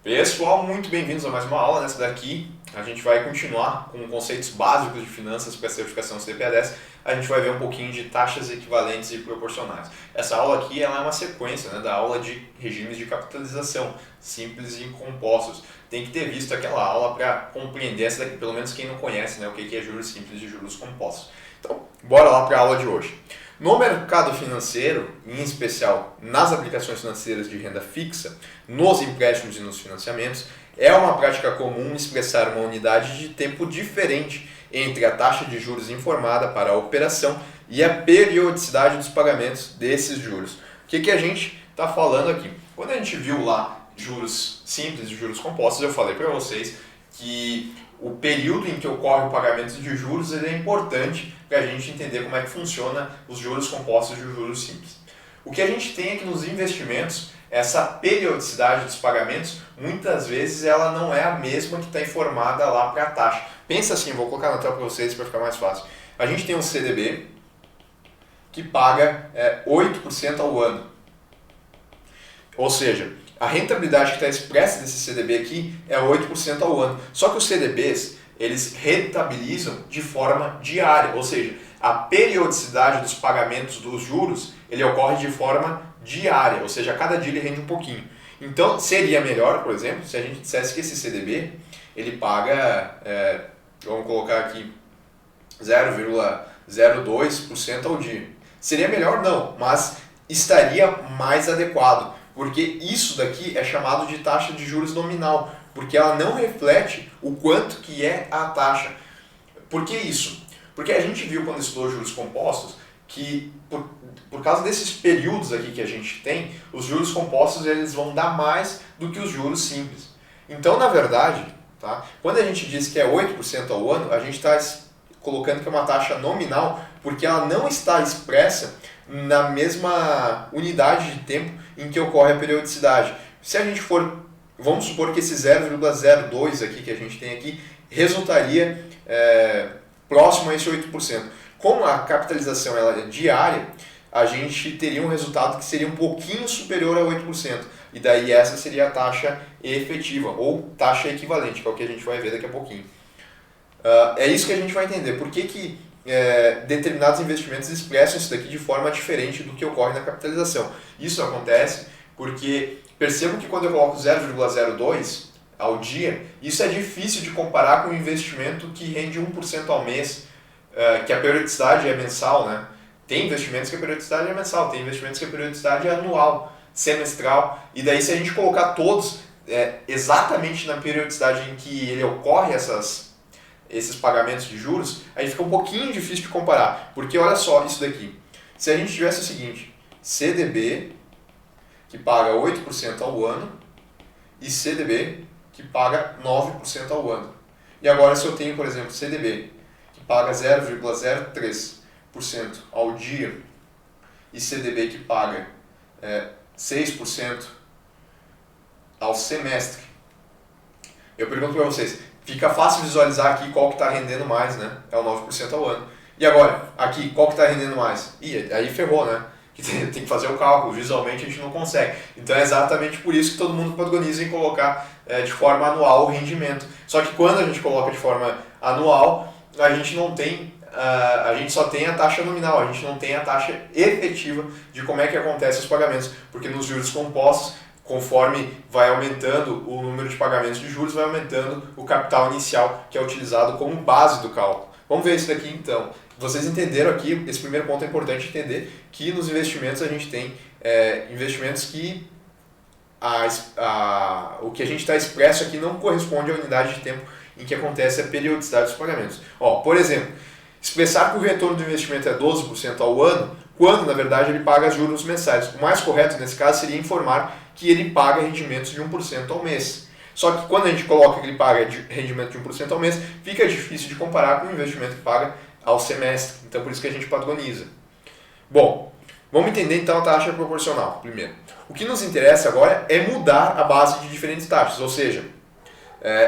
Pessoal, muito bem-vindos a mais uma aula. Nessa daqui a gente vai continuar com conceitos básicos de finanças para a certificação CPA10. A gente vai ver um pouquinho de taxas equivalentes e proporcionais. Essa aula aqui ela é uma sequência, da aula de regimes de capitalização, simples e compostos. Tem que ter visto aquela aula para compreender essa daqui, pelo menos quem não conhece, o que é juros simples e juros compostos. Então, bora lá para a aula de hoje. No mercado financeiro, em especial nas aplicações financeiras de renda fixa, nos empréstimos e nos financiamentos, é uma prática comum expressar uma unidade de tempo diferente entre a taxa de juros informada para a operação e a periodicidade dos pagamentos desses juros. O que a gente está falando aqui? Quando a gente viu lá juros simples e juros compostos, eu falei para vocês que o período em que ocorre o pagamento de juros ele é importante para a gente entender como é que funciona os juros compostos e os juros simples. O que a gente tem é que nos investimentos, essa periodicidade dos pagamentos, muitas vezes ela não é a mesma que está informada lá para a taxa. Pensa assim, vou colocar na tela para vocês para ficar mais fácil. A gente tem um CDB que paga 8% ao ano. Ou seja, a rentabilidade que está expressa desse CDB aqui é 8% ao ano. Só que os CDBs, eles rentabilizam de forma diária, ou seja, a periodicidade dos pagamentos dos juros, ele ocorre de forma diária, ou seja, a cada dia ele rende um pouquinho. Então, seria melhor, por exemplo, se a gente dissesse que esse CDB, ele paga, vamos colocar aqui, 0,02% ao dia. Seria melhor? Não, mas estaria mais adequado. Porque isso daqui é chamado de taxa de juros nominal, porque ela não reflete o quanto que é a taxa. Por que isso? Porque a gente viu quando estudou juros compostos que por causa desses períodos aqui que a gente tem, os juros compostos eles vão dar mais do que os juros simples. Então, na verdade, quando a gente diz que é 8% ao ano, a gente está colocando que é uma taxa nominal, porque ela não está expressa na mesma unidade de tempo em que ocorre a periodicidade. Se a gente for, vamos supor que esse 0,02 aqui que a gente tem aqui resultaria próximo a esse 8%. Como a capitalização ela é diária, a gente teria um resultado que seria um pouquinho superior a 8%. E daí essa seria a taxa efetiva, ou taxa equivalente, que é o que a gente vai ver daqui a pouquinho. É isso que a gente vai entender. Por que determinados investimentos expressam isso daqui de forma diferente do que ocorre na capitalização? Isso acontece porque percebam que quando eu coloco 0,02 ao dia, isso é difícil de comparar com um investimento que rende 1% ao mês, que a periodicidade é mensal, Tem investimentos que a periodicidade é mensal, tem investimentos que a periodicidade é anual, semestral, e daí se a gente colocar todos exatamente na periodicidade em que ele ocorre esses pagamentos de juros, aí fica um pouquinho difícil de comparar, porque olha só isso daqui. Se a gente tivesse o seguinte, CDB que paga 8% ao ano e CDB que paga 9% ao ano. E agora se eu tenho, por exemplo, CDB que paga 0,03% ao dia e CDB que paga 6% ao semestre, eu pergunto para vocês, fica fácil visualizar aqui qual que está rendendo mais, É o 9% ao ano. E agora, aqui, qual que está rendendo mais? Ih, aí ferrou, Que tem que fazer o cálculo, visualmente a gente não consegue. Então é exatamente por isso que todo mundo protagoniza em colocar de forma anual o rendimento. Só que quando a gente coloca de forma anual, a gente não tem, a gente só tem a taxa nominal, a gente não tem a taxa efetiva de como é que acontecem os pagamentos. Porque nos juros compostos, conforme vai aumentando o número de pagamentos de juros, vai aumentando o capital inicial que é utilizado como base do cálculo. Vamos ver isso daqui então. Vocês entenderam aqui, esse primeiro ponto é importante entender, que nos investimentos a gente tem investimentos que o que a gente está expresso aqui não corresponde à unidade de tempo em que acontece a periodicidade dos pagamentos. Por exemplo, expressar que o retorno do investimento é 12% ao ano, quando na verdade ele paga juros mensais. O mais correto nesse caso seria informar que ele paga rendimentos de 1% ao mês. Só que quando a gente coloca que ele paga rendimento de 1% ao mês, fica difícil de comparar com o investimento que paga ao semestre. Então por isso que a gente padroniza. Bom, vamos entender então a taxa proporcional primeiro. O que nos interessa agora é mudar a base de diferentes taxas, ou seja,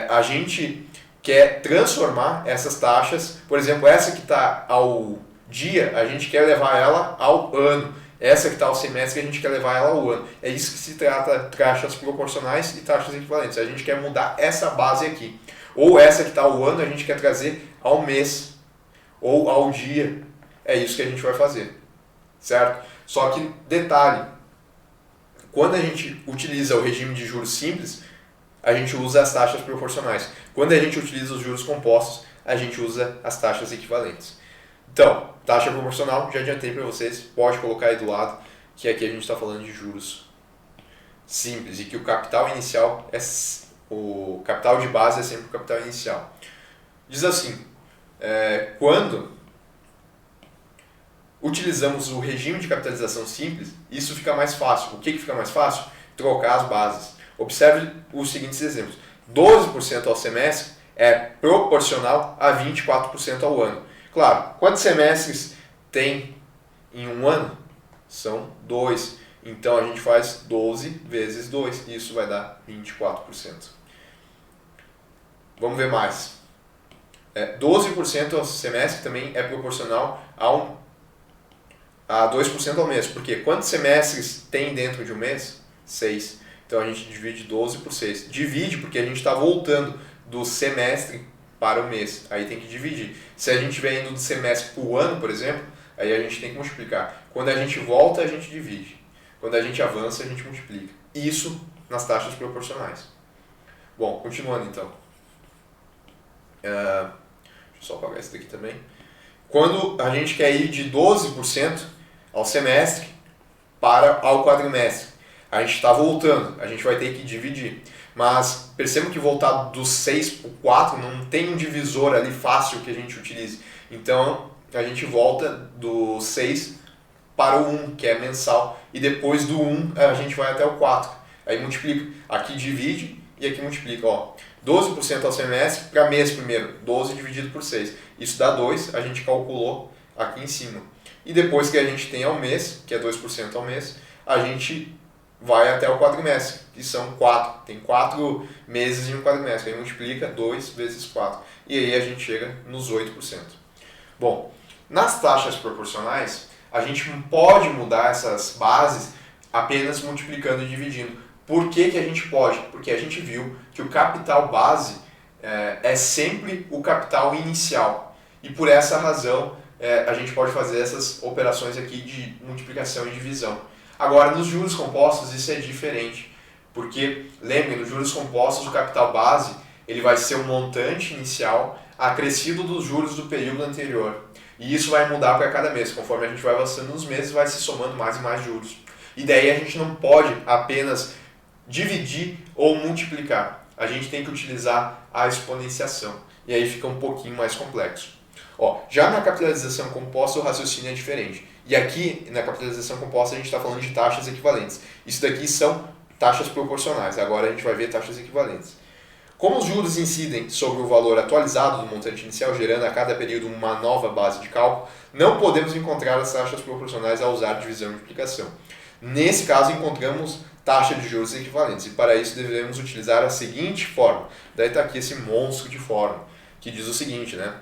a gente quer transformar essas taxas, por exemplo, essa que está ao dia, a gente quer levar ela ao ano. Essa que está ao semestre, a gente quer levar ela ao ano. É isso que se trata taxas proporcionais e taxas equivalentes. A gente quer mudar essa base aqui. Ou essa que está ao ano, a gente quer trazer ao mês ou ao dia. É isso que a gente vai fazer, certo? Só que, detalhe, quando a gente utiliza o regime de juros simples, a gente usa as taxas proporcionais. Quando a gente utiliza os juros compostos, a gente usa as taxas equivalentes. Então, taxa proporcional, já adiantei para vocês, pode colocar aí do lado, que aqui a gente está falando de juros simples e que o capital inicial o capital de base é sempre o capital inicial. Diz assim, quando utilizamos o regime de capitalização simples, isso fica mais fácil. O que fica mais fácil? Trocar as bases. Observe os seguintes exemplos. 12% ao semestre é proporcional a 24% ao ano. Claro, quantos semestres tem em um ano? São 2. Então a gente faz 12 vezes 2. E isso vai dar 24%. Vamos ver mais. 12% ao semestre também é proporcional a 2% ao mês. Porque quantos semestres tem dentro de um mês? 6. Então a gente divide 12 por 6. Divide porque a gente está voltando do semestre para o mês. Aí tem que dividir. Se a gente estiver indo do semestre para o ano, por exemplo, aí a gente tem que multiplicar. Quando a gente volta, a gente divide. Quando a gente avança, a gente multiplica. Isso nas taxas proporcionais. Bom, continuando então. Deixa eu só apagar isso daqui também. Quando a gente quer ir de 12% ao semestre ao quadrimestre, a gente está voltando, a gente vai ter que dividir. Mas percebam que voltar do 6 para o 4 não tem um divisor ali fácil que a gente utilize. Então a gente volta do 6 para o 1, que é mensal, e depois do 1 a gente vai até o 4. Aí multiplica, aqui divide e aqui multiplica. 12% ao semestre para mês primeiro, 12 dividido por 6. Isso dá 2, a gente calculou aqui em cima. E depois que a gente tem ao mês, que é 2% ao mês, a gente vai até o quadrimestre, que são 4. Tem 4 meses em um quadrimestre. Aí multiplica 2 vezes 4. E aí a gente chega nos 8%. Bom, nas taxas proporcionais, a gente pode mudar essas bases apenas multiplicando e dividindo. Por que a gente pode? Porque a gente viu que o capital base é sempre o capital inicial. E por essa razão, a gente pode fazer essas operações aqui de multiplicação e divisão. Agora, nos juros compostos, isso é diferente. Porque, lembrem, nos juros compostos, o capital base ele vai ser o montante inicial acrescido dos juros do período anterior. E isso vai mudar para cada mês. Conforme a gente vai avançando nos meses, vai se somando mais e mais juros. E daí a gente não pode apenas dividir ou multiplicar. A gente tem que utilizar a exponenciação. E aí fica um pouquinho mais complexo. Já na capitalização composta o raciocínio é diferente. E aqui na capitalização composta a gente está falando de taxas equivalentes. Isso daqui são taxas proporcionais. Agora a gente vai ver taxas equivalentes. Como os juros incidem sobre o valor atualizado do montante inicial, gerando a cada período uma nova base de cálculo, não podemos encontrar as taxas proporcionais ao usar divisão e multiplicação. Nesse caso encontramos taxa de juros equivalentes e para isso devemos utilizar a seguinte fórmula. Daí está aqui esse monstro de fórmula que diz o seguinte, né?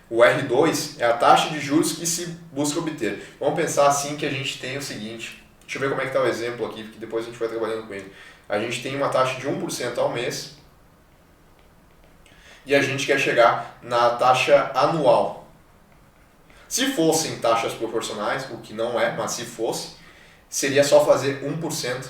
O R2 é a taxa de juros que se busca obter. Vamos pensar assim que a gente tem o seguinte, deixa eu ver como é que está o exemplo aqui, porque depois a gente vai trabalhando com ele. A gente tem uma taxa de 1% ao mês e a gente quer chegar na taxa anual. Se fossem taxas proporcionais, o que não é, mas se fosse, seria só fazer 1%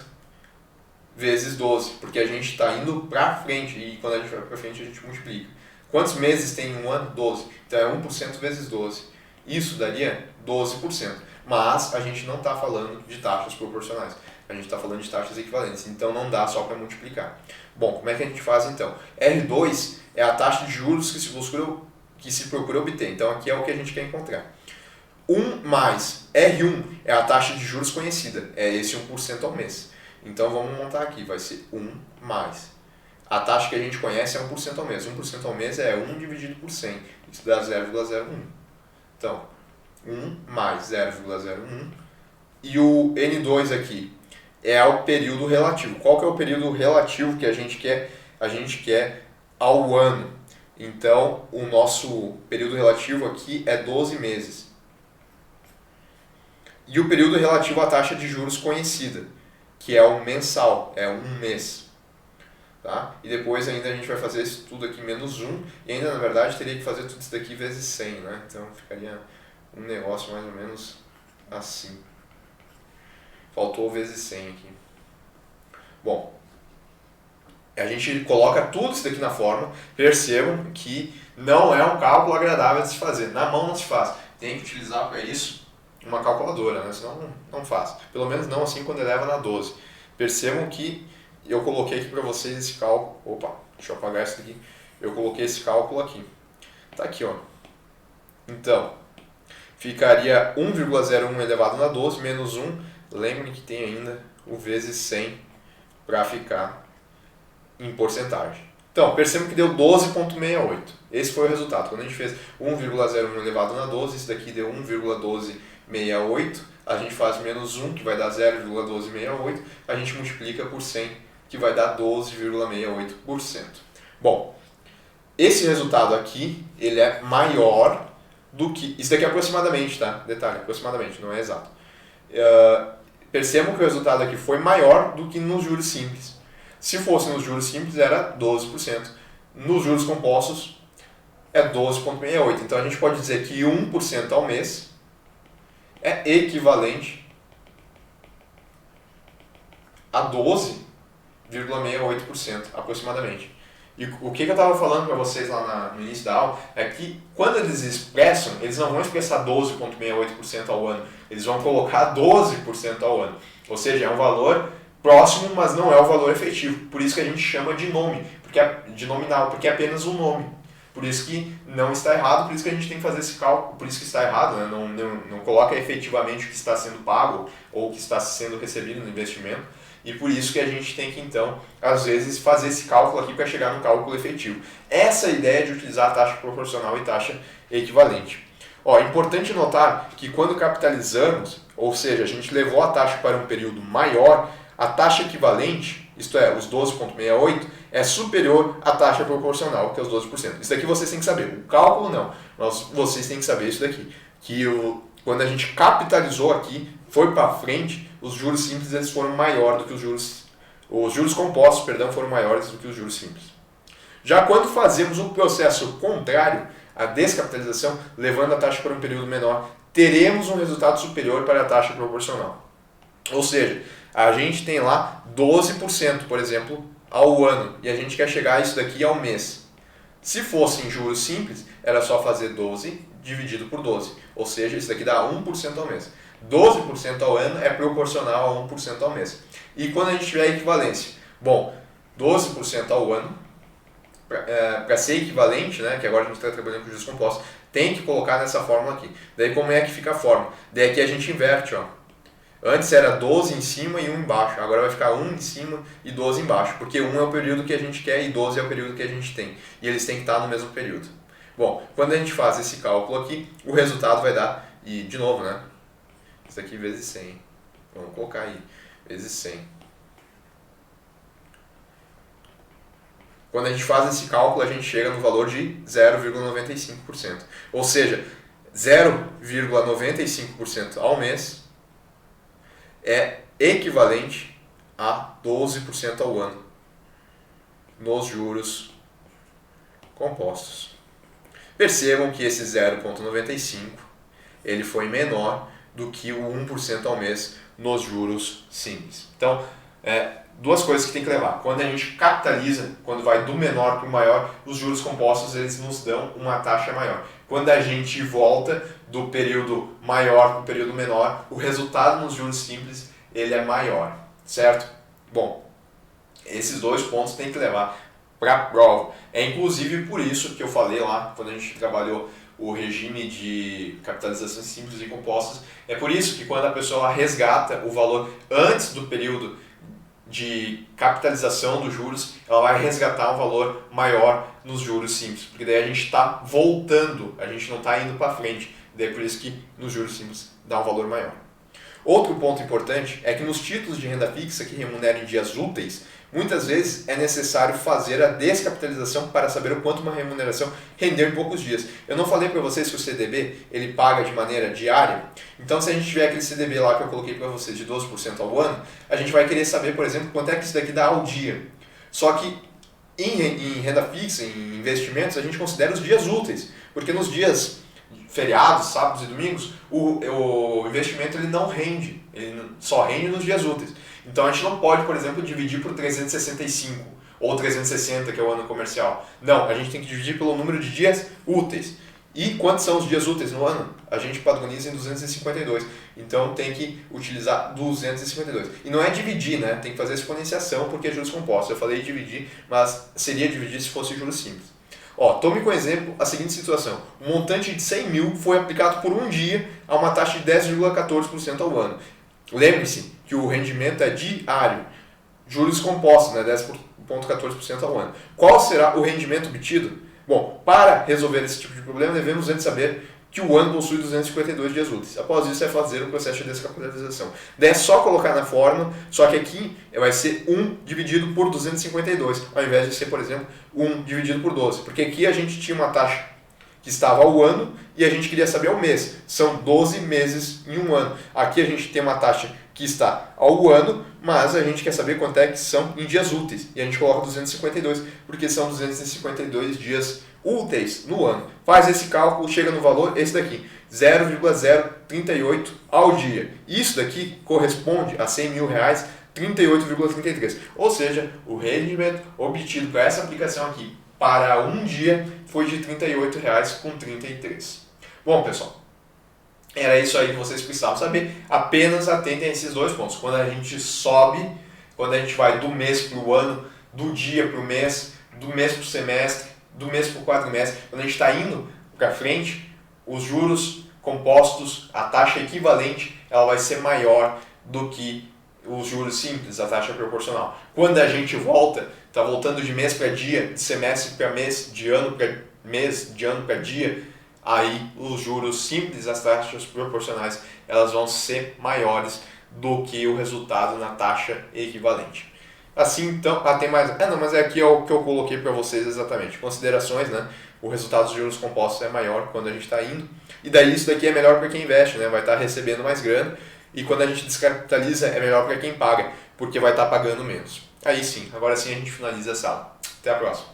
vezes 12, porque a gente está indo para frente e quando a gente vai para frente a gente multiplica. Quantos meses tem em um ano? 12. Então é 1% vezes 12. Isso daria 12%. Mas a gente não está falando de taxas proporcionais. A gente está falando de taxas equivalentes. Então não dá só para multiplicar. Bom, como é que a gente faz então? R2 é a taxa de juros que se procura obter. Então aqui é o que a gente quer encontrar. 1 mais R1 é a taxa de juros conhecida. É esse 1% ao mês. Então vamos montar aqui. Vai ser 1 mais. A taxa que a gente conhece é 1% ao mês. 1% ao mês é 1 dividido por 100. Isso dá 0,01. Então, 1 mais 0,01. E o N2 aqui é o período relativo. Qual que é o período relativo que a gente quer? A gente quer ao ano. Então, o nosso período relativo aqui é 12 meses. e o período relativo à taxa de juros conhecida, que é o mensal, é um mês. Tá? E depois ainda a gente vai fazer isso tudo aqui menos 1, e ainda na verdade teria que fazer tudo isso daqui vezes 100, né? Então ficaria um negócio mais ou menos assim. Faltou vezes 100 aqui. Bom, a gente coloca tudo isso daqui na fórmula. Percebam que não é um cálculo agradável de se fazer. Na mão não se faz. Tem que utilizar para isso uma calculadora, né? Senão não faz. Pelo menos não assim quando eleva na 12. Percebam que eu coloquei aqui para vocês esse cálculo. Opa, deixa eu apagar isso daqui. Eu coloquei esse cálculo aqui. Tá aqui, ó. Então, ficaria 1,01 elevado na 12 menos 1. Lembrem que tem ainda o vezes 100 para ficar em porcentagem. Então, percebam que deu 12,68. Esse foi o resultado. Quando a gente fez 1,01 elevado na 12, isso daqui deu 1,1268. A gente faz menos 1, que vai dar 0,1268. A gente multiplica por 100, que vai dar 12,68%. Bom, esse resultado aqui, ele é maior do que... Isso daqui é aproximadamente, tá? Detalhe, aproximadamente, não é exato. Percebam que o resultado aqui foi maior do que nos juros simples. Se fosse nos juros simples, era 12%. Nos juros compostos, é 12,68%. Então, a gente pode dizer que 1% ao mês é equivalente a 12,68% aproximadamente. E o que eu estava falando para vocês lá no início da aula é que quando eles expressam, eles não vão expressar 12,68% ao ano, eles vão colocar 12% ao ano. Ou seja, é um valor próximo, mas não é o valor efetivo. Por isso que a gente chama de nome, de nominal, porque é apenas um nome. Por isso que não está errado, por isso que a gente tem que fazer esse cálculo, por isso que está errado, né? Não coloca efetivamente o que está sendo pago ou o que está sendo recebido no investimento. E por isso que a gente tem que, então, às vezes, fazer esse cálculo aqui para chegar no cálculo efetivo. Essa é a ideia de utilizar a taxa proporcional e taxa equivalente. Ó, é importante notar que quando capitalizamos, ou seja, a gente levou a taxa para um período maior, a taxa equivalente, isto é, os 12,68%, é superior à taxa proporcional, que é os 12%. Isso daqui vocês têm que saber. O cálculo não, mas vocês têm que saber isso daqui. Que quando a gente capitalizou aqui, foi para frente, os juros simples eles foram maiores do que os juros compostos, foram maiores do que os juros simples. Já quando fazemos um processo contrário, a descapitalização, levando a taxa para um período menor, teremos um resultado superior para a taxa proporcional. Ou seja, a gente tem lá 12%, por exemplo, ao ano, e a gente quer chegar a isso daqui ao mês. Se fosse em juros simples, era só fazer 12 dividido por 12, ou seja, isso daqui dá 1% ao mês. 12% ao ano é proporcional a 1% ao mês. E quando a gente tiver a equivalência? Bom, 12% ao ano, para ser equivalente, né, que agora a gente está trabalhando com juros compostos, tem que colocar nessa fórmula aqui. Daí como é que fica a fórmula? Daí aqui a gente inverte, ó. Antes era 12 em cima e 1 embaixo, agora vai ficar 1 em cima e 12 embaixo, porque 1 é o período que a gente quer e 12 é o período que a gente tem. E eles têm que estar no mesmo período. Bom, quando a gente faz esse cálculo aqui, o resultado vai dar, e de novo, né? Isso aqui vezes 100. Vamos colocar aí, vezes 100. Quando a gente faz esse cálculo, a gente chega no valor de 0,95%. Ou seja, 0,95% ao mês é equivalente a 12% ao ano nos juros compostos. Percebam que esse 0,95 ele foi menor do que o 1% ao mês nos juros simples. Então, duas coisas que tem que levar. Quando a gente capitaliza, quando vai do menor para o maior, os juros compostos eles nos dão uma taxa maior. Quando a gente volta do período maior para o período menor, o resultado nos juros simples ele é maior, certo? Bom, esses dois pontos tem que levar para a prova. É inclusive por isso que eu falei lá, quando a gente trabalhou o regime de capitalizações simples e compostas, é por isso que quando a pessoa resgata o valor antes do período de capitalização dos juros, ela vai resgatar um valor maior nos juros simples, porque daí a gente está voltando, a gente não está indo para frente, daí é por isso que nos juros simples dá um valor maior. Outro ponto importante é que nos títulos de renda fixa que remuneram em dias úteis, Muitas vezes é necessário fazer a descapitalização para saber o quanto uma remuneração render em poucos dias. Eu não falei para vocês que o CDB ele paga de maneira diária? Então, se a gente tiver aquele CDB lá que eu coloquei para vocês de 12% ao ano, a gente vai querer saber, por exemplo, quanto é que isso daqui dá ao dia. Só que em renda fixa, em investimentos, a gente considera os dias úteis, porque nos dias feriados, sábados e domingos, o investimento ele não rende, ele só rende nos dias úteis. Então a gente não pode, por exemplo, dividir por 365 ou 360, que é o ano comercial. Não, a gente tem que dividir pelo número de dias úteis. E quantos são os dias úteis no ano? A gente padroniza em 252. Então tem que utilizar 252. E não é dividir, né? Tem que fazer exponenciação porque é juros compostos. Eu falei dividir, mas seria dividir se fosse juros simples. Ó, tome como exemplo a seguinte situação. Um montante de 100 mil foi aplicado por um dia a uma taxa de 10,14% ao ano. Lembre-se que o rendimento é diário. Juros compostos, né? 10,14% ao ano. Qual será o rendimento obtido? Bom, para resolver esse tipo de problema, devemos antes saber que o ano possui 252 dias úteis. Após isso, é fazer o processo de descapitalização. Daí é só colocar na fórmula, só que aqui vai ser 1 dividido por 252, ao invés de ser, por exemplo, 1 dividido por 12. Porque aqui a gente tinha uma taxa que estava ao ano e a gente queria saber ao mês. São 12 meses em um ano. Aqui a gente tem uma taxa que está ao ano, mas a gente quer saber quanto é que são em dias úteis. E a gente coloca 252, porque são 252 dias úteis no ano. Faz esse cálculo, chega no valor, esse daqui, 0,038 ao dia. Isso daqui corresponde a 100 mil reais, 38,33. Ou seja, o rendimento obtido para essa aplicação aqui para um dia foi de R$ 38,33. Bom, pessoal, era isso aí que vocês precisavam saber. Apenas atentem a esses dois pontos. Quando a gente sobe, quando a gente vai do mês para o ano, do dia para o mês, do mês para o semestre, do mês para o quadrimestre, quando a gente está indo para frente, os juros compostos, a taxa equivalente, ela vai ser maior do que os juros simples, a taxa proporcional. Quando a gente volta, está voltando de mês para dia, de semestre para mês, de ano para mês, de ano para dia, aí os juros simples, as taxas proporcionais, elas vão ser maiores do que o resultado na taxa equivalente. Assim, então, tem mais... mas aqui é o que eu coloquei para vocês exatamente. Considerações, né? O resultado dos juros compostos é maior quando a gente está indo. E daí isso daqui é melhor para quem investe, né? Vai estar recebendo mais grana. E quando a gente descapitaliza, é melhor para quem paga, porque vai estar pagando menos. Aí sim, agora sim a gente finaliza essa aula. Até a próxima.